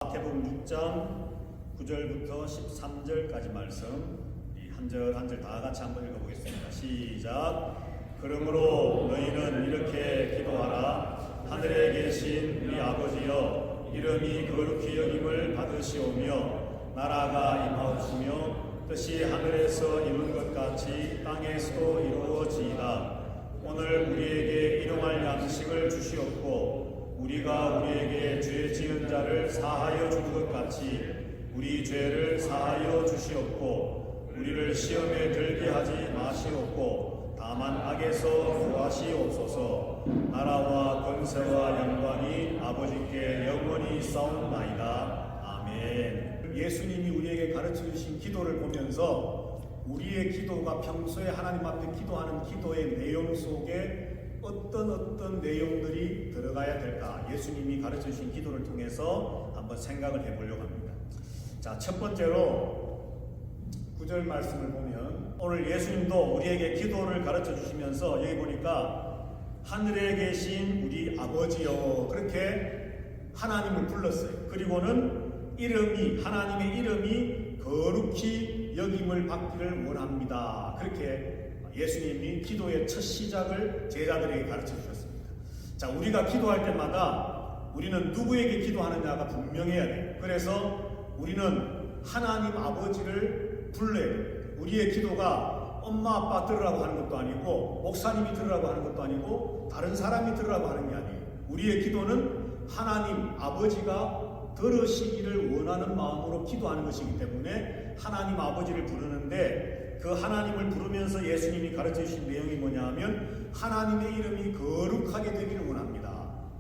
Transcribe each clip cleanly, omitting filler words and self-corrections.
마태복음 6장 9절부터 13절까지 말씀 한 절 한 절 다 같이 한번 읽어보겠습니다. 시작. 그러므로 너희는 이렇게 기도하라. 하늘에 계신 우리 아버지여, 이름이 거룩히 여김을 받으시오며 나라가 임하옵시며 뜻이 하늘에서 이룬 것 같이 땅에서도 이루어지이다. 오늘 우리에게 일용할 양식을 주시옵고 우리가 우리에게 죄 지은 자를 사하여 주는 것 같이 우리 죄를 사하여 주시옵고 우리를 시험에 들게 하지 마시옵고 다만 악에서 구하시옵소서. 나라와 권세와 영광이 아버지께 영원히 싸움나이다. 아멘. 예수님이 우리에게 가르쳐 주신 기도를 보면서 우리의 기도가 평소에 하나님 앞에 기도하는 기도의 내용 속에 어떤 내용들이 들어가야 될까? 예수님이 가르쳐 주신 기도를 통해서 한번 생각을 해보려고 합니다. 자, 첫 번째로 9절 말씀을 보면 오늘 예수님도 우리에게 기도를 가르쳐 주시면서 여기 보니까 하늘에 계신 우리 아버지여, 그렇게 하나님을 불렀어요. 그리고는 하나님의 이름이 거룩히 여김을 받기를 원합니다. 그렇게 예수님이 기도의 첫 시작을 제자들에게 가르쳐 주셨습니다. 자, 우리가 기도할 때마다 우리는 누구에게 기도하느냐가 분명해야 돼요. 그래서 우리는 하나님 아버지를 불러야 돼요. 우리의 기도가 엄마 아빠 들으라고 하는 것도 아니고 목사님이 들으라고 하는 것도 아니고 다른 사람이 들으라고 하는 게 아니에요. 우리의 기도는 하나님 아버지가 들으시기를 원하는 마음으로 기도하는 것이기 때문에 하나님 아버지를 부르는데, 그 하나님을 부르면서 예수님이 가르쳐 주신 내용이 뭐냐 하면 하나님의 이름이 거룩하게 되기를 원합니다.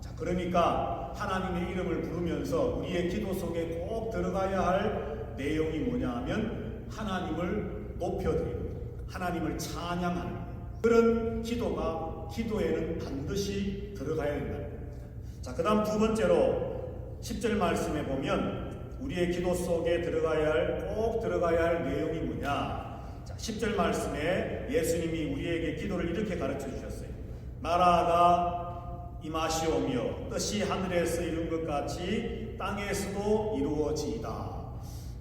자, 그러니까 하나님의 이름을 부르면서 우리의 기도 속에 꼭 들어가야 할 내용이 뭐냐 하면 하나님을 높여드리고 하나님을 찬양하는 그런 기도에는 반드시 들어가야 된다는 겁니다. 자, 그 다음 두 번째로 10절 말씀에 보면 우리의 기도 속에 꼭 들어가야 할 내용이 뭐냐. 자, 10절 말씀에 예수님이 우리에게 기도를 이렇게 가르쳐 주셨어요. 나라가 임하시오며 뜻이 하늘에서 이룬 것 같이 땅에서도 이루어지이다.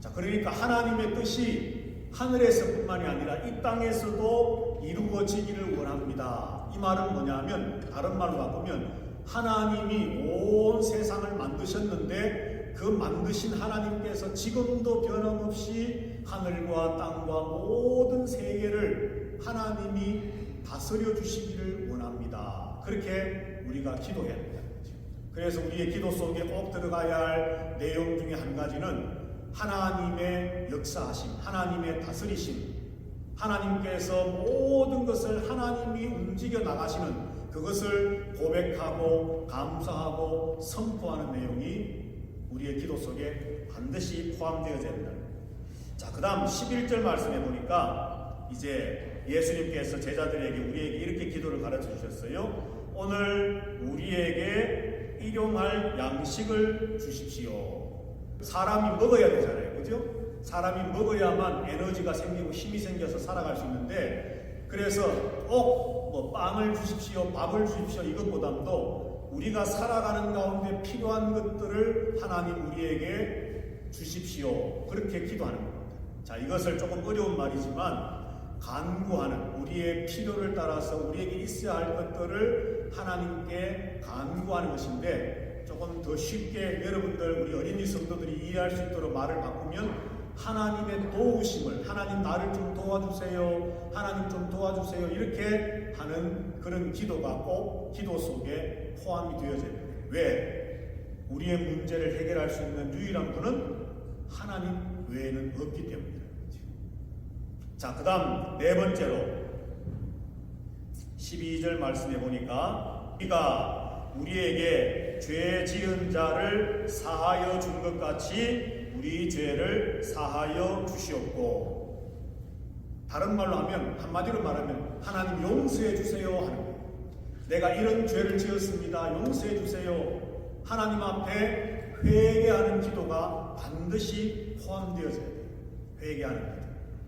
자, 그러니까 하나님의 뜻이 하늘에서뿐만이 아니라 이 땅에서도 이루어지기를 원합니다. 이 말은 뭐냐면, 다른 말로 바꾸면 하나님이 온 세상을 만드셨는데 그 만드신 하나님께서 지금도 변함없이 하늘과 땅과 모든 세계를 하나님이 다스려 주시기를 원합니다. 그렇게 우리가 기도해야 된다는 거죠. 그래서 우리의 기도 속에 꼭 들어가야 할 내용 중에 한 가지는 하나님의 역사하심, 하나님의 다스리심, 하나님께서 모든 것을 하나님이 움직여 나가시는 그것을 고백하고 감사하고 선포하는 내용이 우리의 기도 속에 반드시 포함되어져야 된다. 자, 그 다음 11절 말씀해 보니까 이제 예수님께서 제자들에게 우리에게 이렇게 기도를 가르쳐 주셨어요. 오늘 우리에게 일용할 양식을 주십시오. 사람이 먹어야 되잖아요, 그죠? 사람이 먹어야만 에너지가 생기고 힘이 생겨서 살아갈 수 있는데, 그래서 꼭 빵을 주십시오, 밥을 주십시오 이것보다도 우리가 살아가는 가운데 필요한 것들을 하나님 우리에게 주십시오, 그렇게 기도하는 겁니다. 자, 이것을 조금 어려운 말이지만 간구하는, 우리의 필요를 따라서 우리에게 있어야 할 것들을 하나님께 간구하는 것인데, 조금 더 쉽게 여러분들 우리 어린이 성도들이 이해할 수 있도록 말을 바꾸면 하나님의 도우심을, 하나님 나를 좀 도와주세요, 하나님 좀 도와주세요 이렇게 하는 그런 기도가 꼭 기도 속에 포함이 되어져야 돼요. 왜? 우리의 문제를 해결할 수 있는 유일한 분은 하나님 외에는 없기 때문이라는 거죠. 자, 그 다음 네 번째로 12절 말씀해 보니까 우리가 우리에게 죄 지은 자를 사하여 준 것 같이 우리 죄를 사하여 주시옵고, 다른 말로 하면, 한마디로 말하면 하나님 용서해 주세요 하는 거예요. 내가 이런 죄를 지었습니다, 용서해 주세요. 하나님 앞에 회개하는 기도가 반드시 포함되어져야 돼요. 회개하는 기도.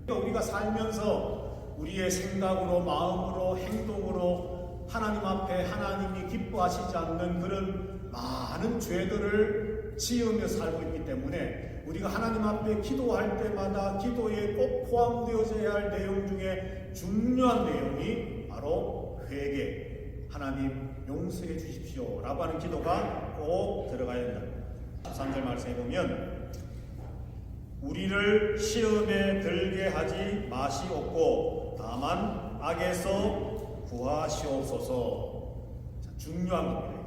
그러니까 우리가 살면서 우리의 생각으로, 마음으로, 행동으로 하나님 앞에 하나님이 기뻐하시지 않는 그런 많은 죄들을 지으며 살고 있기 때문에 우리가 하나님 앞에 기도할 때마다 기도에 꼭 포함되어져야 할 내용 중에 중요한 내용이 바로 회개, 하나님 용서해 주십시오 라고 하는 기도가 꼭 들어가야 된다. 13절 말씀에 보면 우리를 시험에 들게 하지 마시옵고 다만 악에서 구하시옵소서. 자, 중요한 겁니다.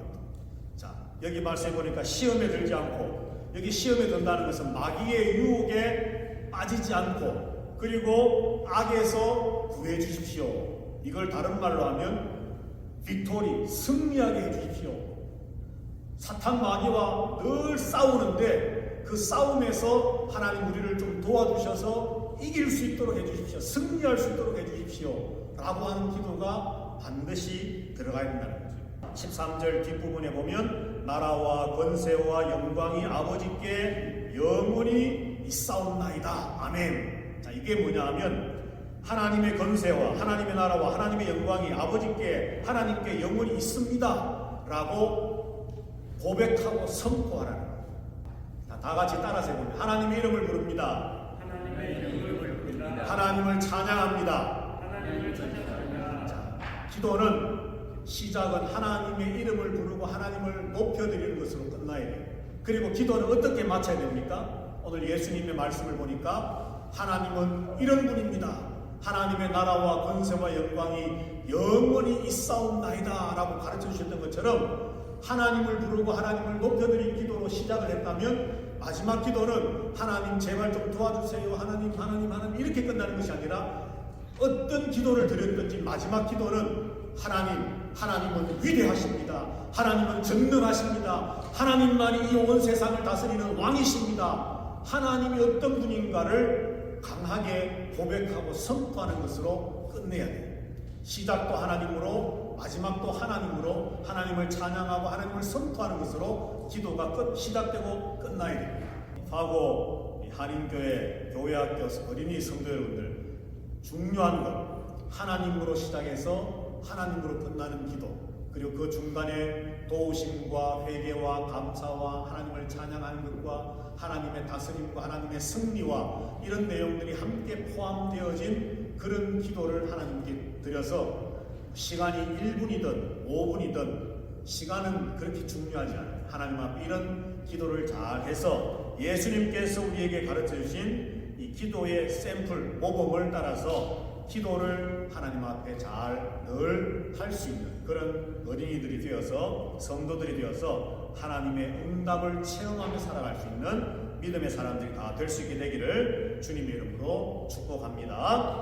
자, 여기 말씀해 보니까 시험에 들지 않고, 여기 시험에 든다는 것은 마귀의 유혹에 빠지지 않고, 그리고 악에서 구해 주십시오. 이걸 다른 말로 하면 빅토리, 승리하게 해 주십시오. 사탄 마귀와 늘 싸우는데 그 싸움에서 하나님 우리를 좀 도와주셔서 이길 수 있도록 해 주십시오. 승리할 수 있도록 해 주십시오 라고 하는 기도가 반드시 들어가야 된다는 거죠. 13절 뒷부분에 보면 나라와 권세와 영광이 아버지께 영원히 있사옵나이다. 아멘. 자, 이게 뭐냐 하면 하나님의 권세와 하나님의 나라와 하나님의 영광이 아버지께 하나님께 영원히 있습니다 라고 고백하고 선포하라는 거예요. 다 같이 따라서 해봅니다. 하나님의 이름을 부릅니다. 하나님의 이름을 부릅니다. 하나님을 찬양합니다. 하나님을 찬양합니다. 자, 기도는 시작은 하나님의 이름을 부르고 하나님을 높여드리는 것으로 끝나야 돼요. 그리고 기도는 어떻게 마쳐야 됩니까? 오늘 예수님의 말씀을 보니까 하나님은 이런 분입니다. 하나님의 나라와 권세와 영광이 영원히 있사옵나이다 라고 가르쳐 주셨던 것처럼 하나님을 부르고 하나님을 높여드린 기도로 시작을 했다면 마지막 기도는 하나님 제발 좀 도와주세요. 하나님 이렇게 끝나는 것이 아니라 어떤 기도를 드렸든지 마지막 기도는 하나님은 위대하십니다. 하나님은 전능하십니다. 하나님만이 이 온 세상을 다스리는 왕이십니다. 하나님이 어떤 분인가를 강하게 고백하고 선포하는 것으로 끝내야 돼요. 시작도 하나님으로 마지막도 하나님으로 하나님을 찬양하고 하나님을 선포하는 것으로 기도가 시작되고 끝나야 됩니다. 하고 한인교회 교회학교 어린이 성도 여러분들, 중요한 건 하나님으로 시작해서 하나님으로 끝나는 기도, 그리고 그 중간에 도우심과 회개와 감사와 하나님을 찬양하는 것과 하나님의 다스림과 하나님의 승리와 이런 내용들이 함께 포함되어진 그런 기도를 하나님께 드려서 시간이 1분이든 5분이든 시간은 그렇게 중요하지 않아요. 하나님 앞에 이런 기도를 잘 해서 예수님께서 우리에게 가르쳐 주신 이 기도의 샘플, 모범을 따라서 기도를 하나님 앞에 잘 늘 할 수 있는 그런 어린이들이 되어서 성도들이 되어서 하나님의 응답을 체험하며 살아갈 수 있는 믿음의 사람들이 다 될 수 있게 되기를 주님의 이름으로 축복합니다.